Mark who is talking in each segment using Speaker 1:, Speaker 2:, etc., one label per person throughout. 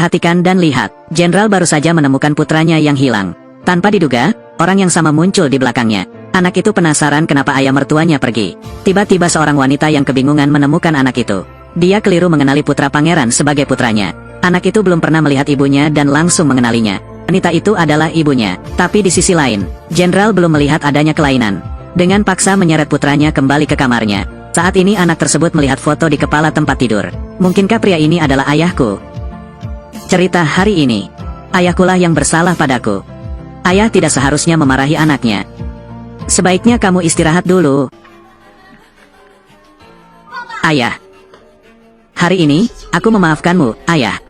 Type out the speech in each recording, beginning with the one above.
Speaker 1: Perhatikan dan lihat, Jenderal baru saja menemukan putranya yang hilang. Tanpa diduga, orang yang sama muncul di belakangnya. Anak itu penasaran kenapa ayah mertuanya pergi. Tiba-tiba seorang wanita yang kebingungan menemukan anak itu. Dia keliru mengenali putra pangeran sebagai putranya. Anak itu belum pernah melihat ibunya dan langsung mengenalinya. Wanita itu adalah ibunya. Tapi di sisi lain, Jenderal belum melihat adanya kelainan. Dengan paksa menyeret putranya kembali ke kamarnya. Saat ini anak tersebut melihat foto di kepala tempat tidur. Mungkinkah pria ini adalah ayahku? Cerita hari ini. Ayahkulah yang bersalah padaku. Ayah tidak seharusnya memarahi anaknya. Sebaiknya kamu istirahat dulu. Ayah. Hari ini, aku memaafkanmu, ayah.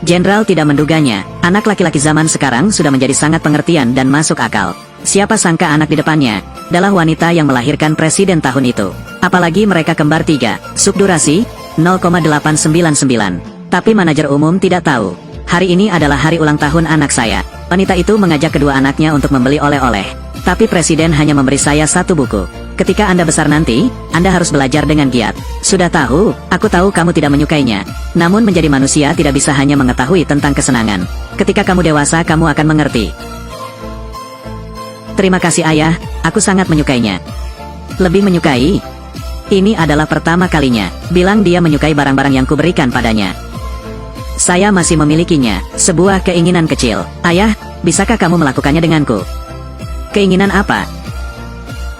Speaker 1: Jenderal tidak menduganya, anak laki-laki zaman sekarang sudah menjadi sangat pengertian dan masuk akal. Siapa sangka anak di depannya adalah wanita yang melahirkan presiden tahun itu. Apalagi mereka kembar 3, subdurasi 0,899. Tapi manajer umum tidak tahu. Hari ini adalah hari ulang tahun anak saya. Wanita itu mengajak kedua anaknya untuk membeli oleh-oleh. Tapi presiden hanya memberi saya 1 buku. Ketika Anda besar nanti, Anda harus belajar dengan giat. Sudah tahu, aku tahu kamu tidak menyukainya. Namun menjadi manusia tidak bisa hanya mengetahui tentang kesenangan. Ketika kamu dewasa kamu akan mengerti. Terima kasih ayah, aku sangat menyukainya. Lebih menyukai? Ini adalah pertama kalinya. Bilang dia menyukai barang-barang yang kuberikan padanya. Saya masih memilikinya, sebuah keinginan kecil. Ayah, bisakah kamu melakukannya denganku? Keinginan apa?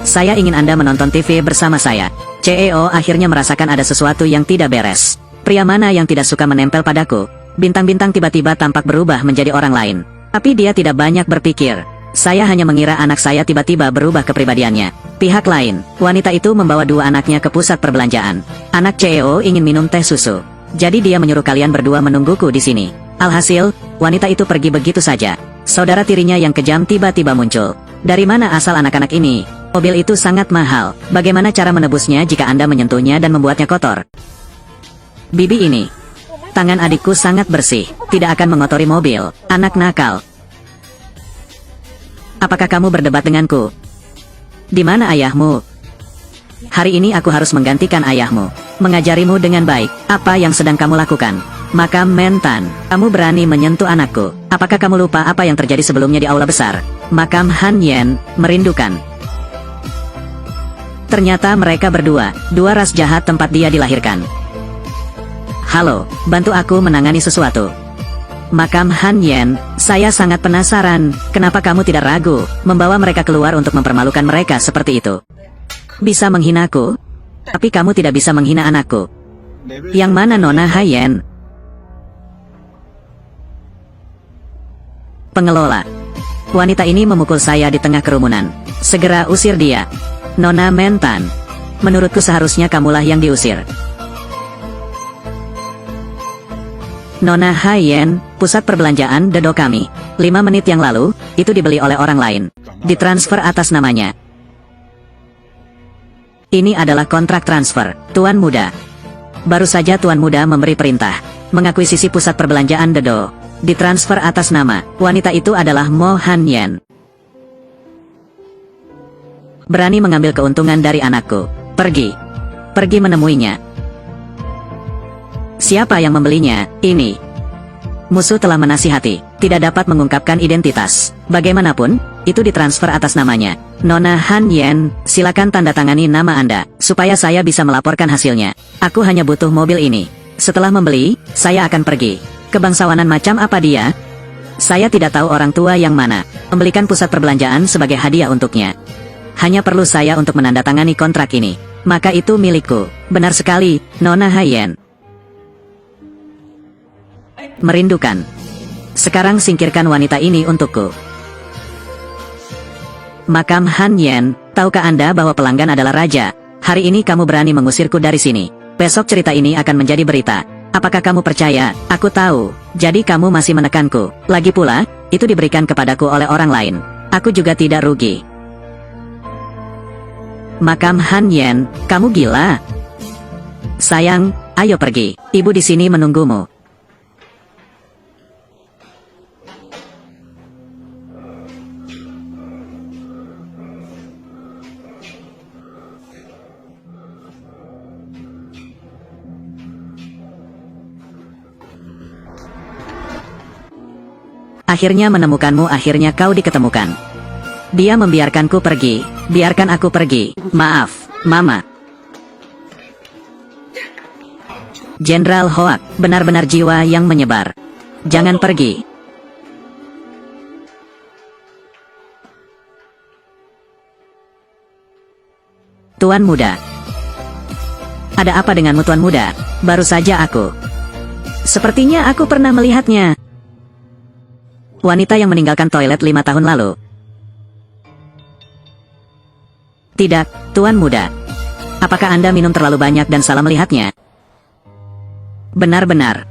Speaker 1: Saya ingin Anda menonton TV bersama saya. CEO akhirnya merasakan ada sesuatu yang tidak beres. Pria mana yang tidak suka menempel padaku? Bintang-bintang tiba-tiba tampak berubah menjadi orang lain. Tapi dia tidak banyak berpikir. Saya hanya mengira anak saya tiba-tiba berubah kepribadiannya. Pihak lain, wanita itu membawa 2 anaknya ke pusat perbelanjaan. Anak CEO ingin minum teh susu. Jadi dia menyuruh kalian berdua menungguku di sini. Alhasil, wanita itu pergi begitu saja. Saudara tirinya yang kejam tiba-tiba muncul. Dari mana asal anak-anak ini? Mobil itu sangat mahal. Bagaimana cara menebusnya jika Anda menyentuhnya dan membuatnya kotor? Bibi ini. Tangan adikku sangat bersih. Tidak akan mengotori mobil. Anak nakal. Apakah kamu berdebat denganku? Di mana ayahmu? Hari ini aku harus menggantikan ayahmu. Mengajarimu dengan baik. Apa yang sedang kamu lakukan? Makam Mentan. Kamu berani menyentuh anakku. Apakah kamu lupa apa yang terjadi sebelumnya di aula besar? Makam Han Yen, merindukan. Ternyata mereka berdua, 2 ras jahat tempat dia dilahirkan. Halo, bantu aku menangani sesuatu. Makam Han Yen, saya sangat penasaran, kenapa kamu tidak ragu, membawa mereka keluar untuk mempermalukan mereka seperti itu? Bisa menghinaku? Tapi kamu tidak bisa menghina anakku. Yang mana Nona Hayen? Pengelola. Wanita ini memukul saya di tengah kerumunan. Segera usir dia. Nona Mentan. Menurutku seharusnya kamulah yang diusir. Nona Hayen, pusat perbelanjaan Dedo kami. 5 menit yang lalu, itu dibeli oleh orang lain. Ditransfer atas namanya. Ini adalah kontrak transfer, Tuan Muda. Baru saja Tuan Muda memberi perintah. Mengakuisisi pusat perbelanjaan Dedo. Ditransfer atas nama, wanita itu adalah Mo Han Yen. Berani mengambil keuntungan dari anakku. Pergi. Pergi menemuinya. Siapa yang membelinya? Ini. Musuh telah menasihati, tidak dapat mengungkapkan identitas. Bagaimanapun, itu ditransfer atas namanya. Nona Han Yen, silakan tanda tangani nama Anda, supaya saya bisa melaporkan hasilnya. Aku hanya butuh mobil ini. Setelah membeli, saya akan pergi. Kebangsawanan macam apa dia? Saya tidak tahu orang tua yang mana. Membelikan pusat perbelanjaan sebagai hadiah untuknya. Hanya perlu saya untuk menandatangani kontrak ini. Maka itu milikku. Benar sekali, Nona Hayen. Merindukan. Sekarang singkirkan wanita ini untukku. Makam Han Yen, tahukah Anda bahwa pelanggan adalah raja? Hari ini kamu berani mengusirku dari sini. Besok cerita ini akan menjadi berita. Apakah kamu percaya? Aku tahu. Jadi kamu masih menekanku. Lagi pula, itu diberikan kepadaku oleh orang lain. Aku juga tidak rugi. Makam Han Yen, kamu gila? Sayang, ayo pergi. Ibu di sini menunggumu. Akhirnya menemukanmu, akhirnya kau diketemukan. Dia membiarkanku pergi. Biarkan aku pergi. Maaf, Mama. Jenderal Hoak, benar-benar jiwa yang menyebar. Jangan pergi. Tuan Muda. Ada apa denganmu, Tuan Muda? Baru saja aku. Sepertinya aku pernah melihatnya. Wanita yang meninggalkan toilet 5 tahun lalu. Tidak, Tuan Muda. Apakah Anda minum terlalu banyak dan salah melihatnya? Benar-benar.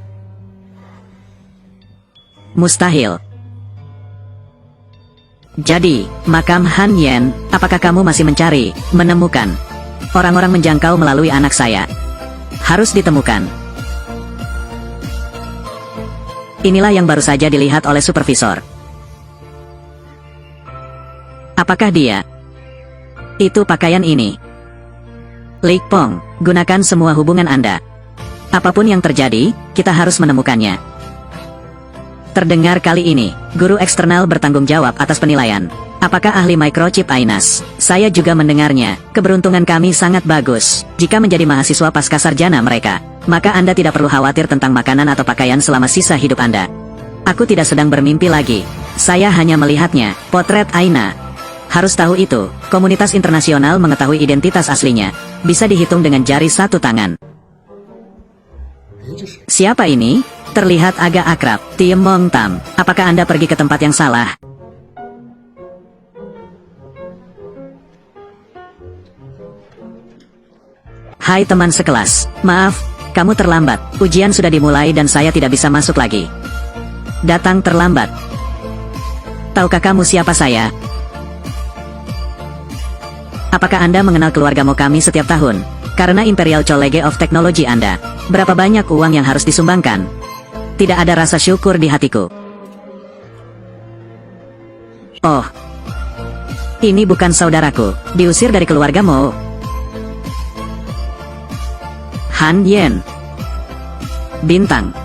Speaker 1: Mustahil. Jadi, makam Han Yen, apakah kamu masih mencari, menemukan? Orang-orang menjangkau melalui anak saya. Harus ditemukan. Inilah yang baru saja dilihat oleh supervisor. Apakah dia? Itu pakaian ini. Lik Pong, gunakan semua hubungan Anda. Apapun yang terjadi, kita harus menemukannya. Terdengar kali ini, guru eksternal bertanggung jawab atas penilaian. Apakah ahli microchip Ainas? Saya juga mendengarnya. Keberuntungan kami sangat bagus. Jika menjadi mahasiswa pasca sarjana mereka, maka Anda tidak perlu khawatir tentang makanan atau pakaian selama sisa hidup Anda. Aku tidak sedang bermimpi lagi. Saya hanya melihatnya, potret Aina. Harus tahu itu, komunitas internasional mengetahui identitas aslinya. Bisa dihitung dengan jari satu tangan. Siapa ini? Terlihat agak akrab. Tiem Mong Tam. Apakah Anda pergi ke tempat yang salah? Hai teman sekelas. Maaf, kamu terlambat. Ujian sudah dimulai dan saya tidak bisa masuk lagi. Datang terlambat. Tahukah kamu siapa saya? Apakah Anda mengenal keluarga Mo kami setiap tahun? Karena Imperial College of Technology Anda. Berapa banyak uang yang harus disumbangkan? Tidak ada rasa syukur di hatiku. Oh. Ini bukan saudaraku. Diusir dari keluarga Mo. Han Yen. Bintang.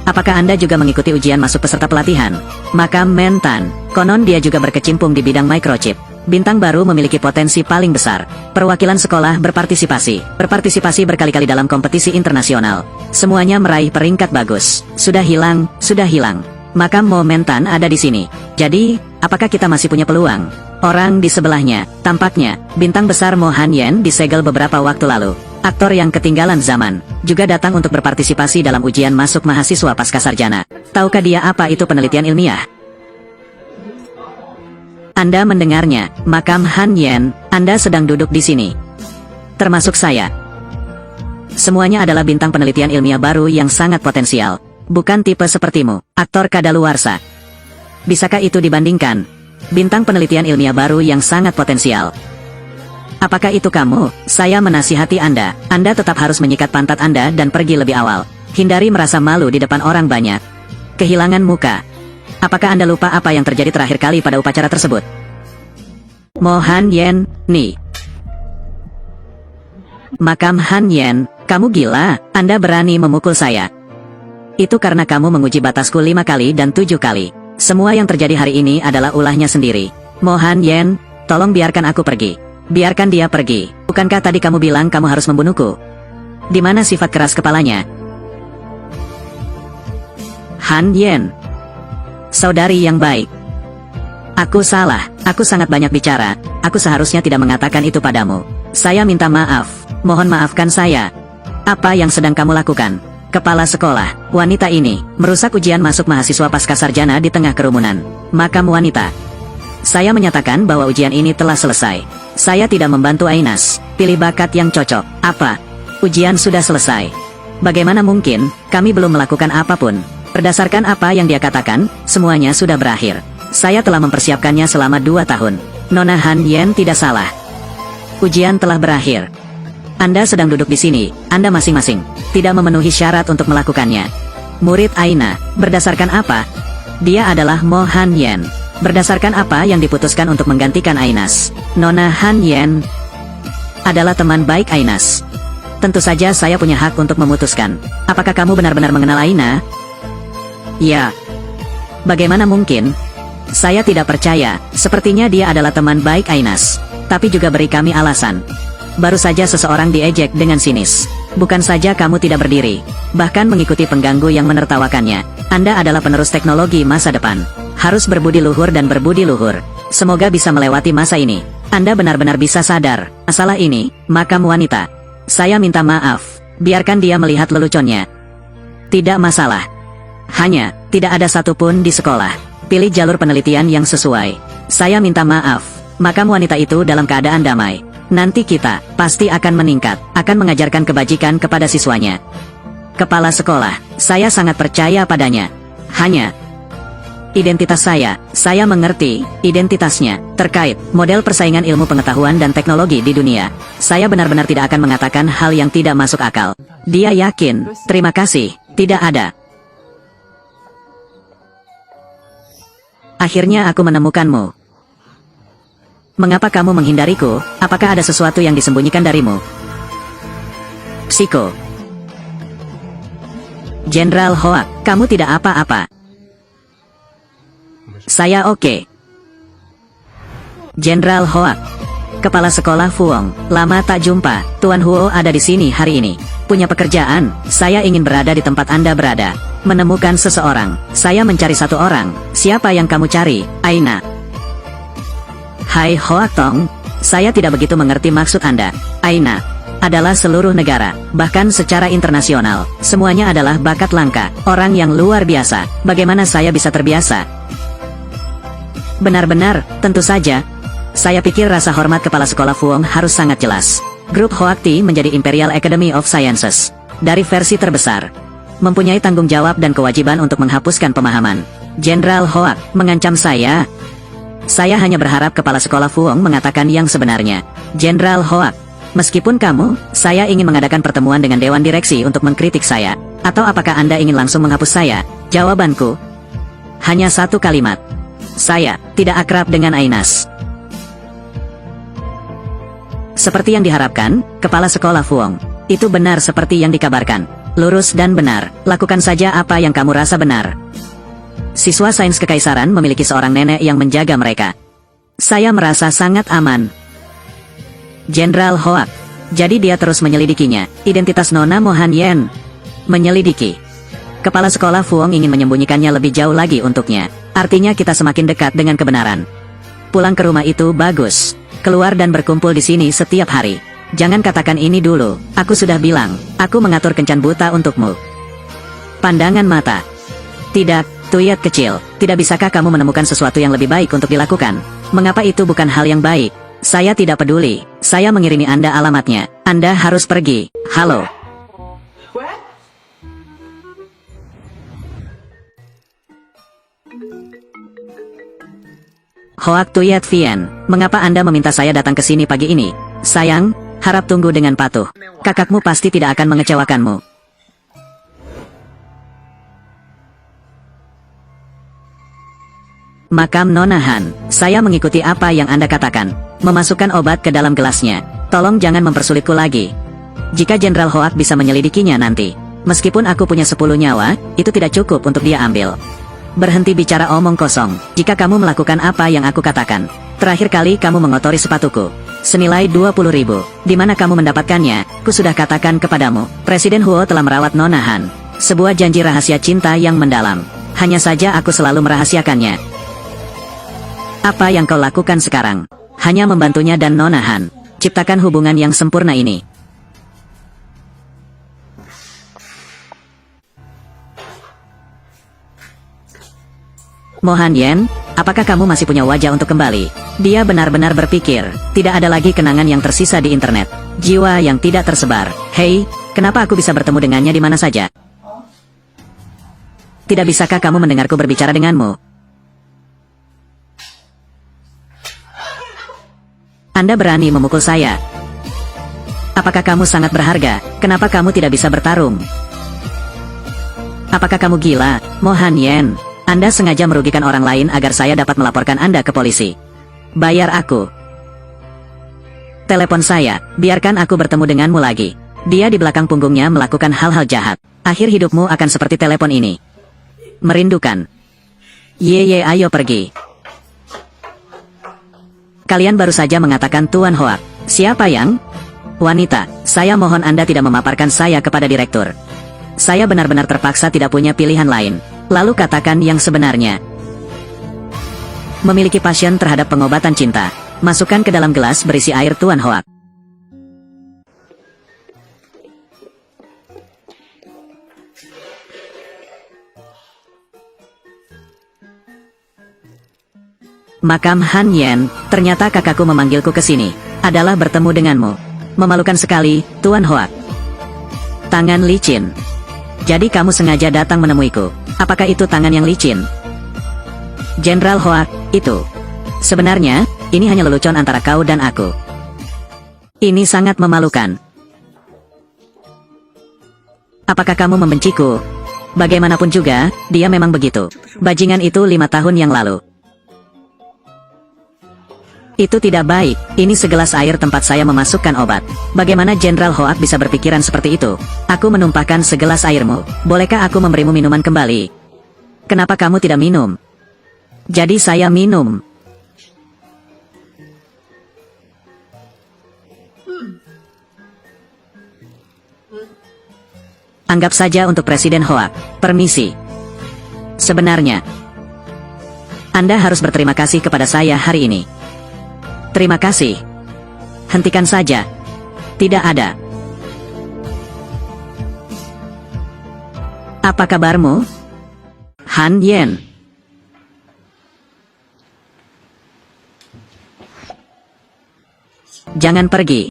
Speaker 1: Apakah Anda juga mengikuti ujian masuk peserta pelatihan? Makam Mentan. Konon dia juga berkecimpung di bidang microchip. Bintang baru memiliki potensi paling besar. Perwakilan sekolah berpartisipasi. Berpartisipasi berkali-kali dalam kompetisi internasional. Semuanya meraih peringkat bagus. Sudah hilang, sudah hilang. Makam Mo Mentan ada di sini. Jadi, apakah kita masih punya peluang? Orang di sebelahnya, tampaknya, bintang besar Mo Han Yen disegel beberapa waktu lalu. Aktor yang ketinggalan zaman, juga datang untuk berpartisipasi dalam ujian masuk mahasiswa pasca sarjana. Tahukah dia apa itu penelitian ilmiah? Anda mendengarnya, makam Han Yen, Anda sedang duduk di sini. Termasuk saya. Semuanya adalah bintang penelitian ilmiah baru yang sangat potensial. Bukan tipe sepertimu, aktor kadaluarsa. Bisakah itu dibandingkan? Bintang penelitian ilmiah baru yang sangat potensial. Apakah itu kamu? Saya menasihati Anda. Anda tetap harus menyikat pantat Anda dan pergi lebih awal. Hindari merasa malu di depan orang banyak. Kehilangan muka. Apakah Anda lupa apa yang terjadi terakhir kali pada upacara tersebut? Mo Han Yen, nih. Makam Han Yen, kamu gila? Anda berani memukul saya. Itu karena kamu menguji batasku 5 kali dan 7 kali. Semua yang terjadi hari ini adalah ulahnya sendiri. Mo Han Yen, tolong biarkan aku pergi. Biarkan dia pergi. Bukankah tadi kamu bilang kamu harus membunuhku? Di mana sifat keras kepalanya? Han Yen. Saudari yang baik. Aku salah, aku sangat banyak bicara. Aku seharusnya tidak mengatakan itu padamu. Saya minta maaf. Mohon maafkan saya. Apa yang sedang kamu lakukan? Kepala sekolah, wanita ini, merusak ujian masuk mahasiswa pasca sarjana di tengah kerumunan. Makam wanita. Saya menyatakan bahwa ujian ini telah selesai. Saya tidak membantu Ainas. Pilih bakat yang cocok. Apa? Ujian sudah selesai. Bagaimana mungkin, kami belum melakukan apapun. Berdasarkan apa yang dia katakan, semuanya sudah berakhir. Saya telah mempersiapkannya selama 2 tahun. Nona Han Yen tidak salah. Ujian telah berakhir. Anda sedang duduk di sini, Anda masing-masing tidak memenuhi syarat untuk melakukannya. Murid Aina, berdasarkan apa? Dia adalah Mo Han Yen. Berdasarkan apa yang diputuskan untuk menggantikan Ainas? Nona Han Yen adalah teman baik Ainas. Tentu saja saya punya hak untuk memutuskan. Apakah kamu benar-benar mengenal Aina? Ya. Bagaimana mungkin? Saya tidak percaya, sepertinya dia adalah teman baik Ainas. Tapi juga beri kami alasan. Baru saja seseorang diejek dengan sinis. Bukan saja kamu tidak berdiri, bahkan mengikuti pengganggu yang menertawakannya. Anda adalah penerus teknologi masa depan. Harus berbudi luhur dan berbudi luhur. Semoga bisa melewati masa ini. Anda benar-benar bisa sadar. Masalah ini, makam wanita. Saya minta maaf. Biarkan dia melihat leluconnya. Tidak masalah. Hanya, tidak ada satupun di sekolah. Pilih jalur penelitian yang sesuai. Saya minta maaf. Makam wanita itu dalam keadaan damai. Nanti kita, pasti akan meningkat, akan mengajarkan kebajikan kepada siswanya. Kepala sekolah, saya sangat percaya padanya. Hanya, identitas saya mengerti, identitasnya, terkait, model persaingan ilmu pengetahuan dan teknologi di dunia. Saya benar-benar tidak akan mengatakan hal yang tidak masuk akal. Dia yakin, terima kasih, tidak ada. Akhirnya aku menemukanmu. Mengapa kamu menghindariku? Apakah ada sesuatu yang disembunyikan darimu? Psiko. Jenderal Hoak, kamu tidak apa-apa. Saya oke. Jenderal Hoak. Kepala sekolah Fuong, lama tak jumpa. Tuan Huo ada di sini hari ini. Punya pekerjaan, saya ingin berada di tempat Anda berada. Menemukan seseorang, saya mencari satu orang. Siapa yang kamu cari, Aina? Hai Hoak Tong, saya tidak begitu mengerti maksud Anda. Aina adalah seluruh negara, bahkan secara internasional. Semuanya adalah bakat langka, orang yang luar biasa. Bagaimana saya bisa terbiasa? Benar-benar, tentu saja. Saya pikir rasa hormat kepala sekolah Fuong harus sangat jelas. Grup Hoak Tea menjadi Imperial Academy of Sciences. Dari versi terbesar. Mempunyai tanggung jawab dan kewajiban untuk menghapuskan pemahaman. Jenderal Hoak mengancam saya. Saya hanya berharap kepala sekolah Fuong mengatakan yang sebenarnya. Jenderal Hoak, meskipun kamu, saya ingin mengadakan pertemuan dengan Dewan Direksi untuk mengkritik saya. Atau apakah Anda ingin langsung menghapus saya? Jawabanku, hanya satu kalimat. Saya tidak akrab dengan Ainas. Seperti yang diharapkan, kepala sekolah Fuong. Itu benar seperti yang dikabarkan. Lurus dan benar, lakukan saja apa yang kamu rasa benar. Siswa sains kekaisaran memiliki seorang nenek yang menjaga mereka. Saya merasa sangat aman. Jenderal Hoak. Jadi dia terus menyelidikinya. Identitas Nona Mohan Yen. Menyelidiki. Kepala sekolah Fuong ingin menyembunyikannya lebih jauh lagi untuknya. Artinya kita semakin dekat dengan kebenaran. Pulang ke rumah itu bagus. Keluar dan berkumpul di sini setiap hari. Jangan katakan ini dulu. Aku sudah bilang, aku mengatur kencan buta untukmu. Pandangan mata. Tidak. Tuyat kecil, tidak bisakah kamu menemukan sesuatu yang lebih baik untuk dilakukan? Mengapa itu bukan hal yang baik? Saya tidak peduli, saya mengirimi Anda alamatnya. Anda harus pergi. Halo. Hoak Tuyat Vien, mengapa Anda meminta saya datang ke sini pagi ini? Sayang, harap tunggu dengan patuh. Kakakmu pasti tidak akan mengecewakanmu. Makam Nona Han, saya mengikuti apa yang Anda katakan. Memasukkan obat ke dalam gelasnya. Tolong jangan mempersulitku lagi. Jika Jenderal Hoak bisa menyelidikinya nanti. Meskipun aku punya 10 nyawa, itu tidak cukup untuk dia ambil. Berhenti bicara omong kosong. Jika kamu melakukan apa yang aku katakan. Terakhir kali kamu mengotori sepatuku. Senilai 20.000. Di mana kamu mendapatkannya? Ku sudah katakan kepadamu. Presiden Huo telah merawat Nona Han. Sebuah janji rahasia cinta yang mendalam. Hanya saja aku selalu merahasiakannya. Apa yang kau lakukan sekarang? Hanya membantunya dan Nona Han. Ciptakan hubungan yang sempurna ini. Mohan Yen, apakah kamu masih punya wajah untuk kembali? Dia benar-benar berpikir, tidak ada lagi kenangan yang tersisa di internet. Jiwa yang tidak tersebar. Hei, kenapa aku bisa bertemu dengannya di mana saja? Tidak bisakah kamu mendengarku berbicara denganmu? Anda berani memukul saya. Apakah kamu sangat berharga? Kenapa kamu tidak bisa bertarung? Apakah kamu gila, Mohan Yen? Anda sengaja merugikan orang lain agar saya dapat melaporkan Anda ke polisi. Bayar aku. Telepon saya, biarkan aku bertemu denganmu lagi. Dia di belakang punggungnya melakukan hal-hal jahat. Akhir hidupmu akan seperti telepon ini. Merindukan. Ye, ayo pergi. Kalian baru saja mengatakan Tuan Hoak. Siapa yang? Wanita, saya mohon Anda tidak memaparkan saya kepada direktur. Saya benar-benar terpaksa tidak punya pilihan lain. Lalu katakan yang sebenarnya. Memiliki passion terhadap pengobatan cinta. Masukkan ke dalam gelas berisi air Tuan Hoak. Makam Han Yen, ternyata kakakku memanggilku ke sini. Adalah bertemu denganmu. Memalukan sekali, Tuan Hoak. Tangan licin. Jadi kamu sengaja datang menemuiku. Apakah itu tangan yang licin? Jenderal Hoak, itu. Sebenarnya, ini hanya lelucon antara kau dan aku. Ini sangat memalukan. Apakah kamu membenciku? Bagaimanapun juga, dia memang begitu. Bajingan itu 5 tahun yang lalu. Itu tidak baik, ini segelas air tempat saya memasukkan obat. Bagaimana Jenderal Hoak bisa berpikiran seperti itu? Aku menumpahkan segelas airmu, bolehkah aku memberimu minuman kembali? Kenapa kamu tidak minum? Jadi saya minum. Anggap saja untuk Presiden Hoak, permisi. Sebenarnya, Anda harus berterima kasih kepada saya hari ini. Terima kasih. Hentikan saja. Tidak ada. Apa kabarmu? Han Yen. Jangan pergi.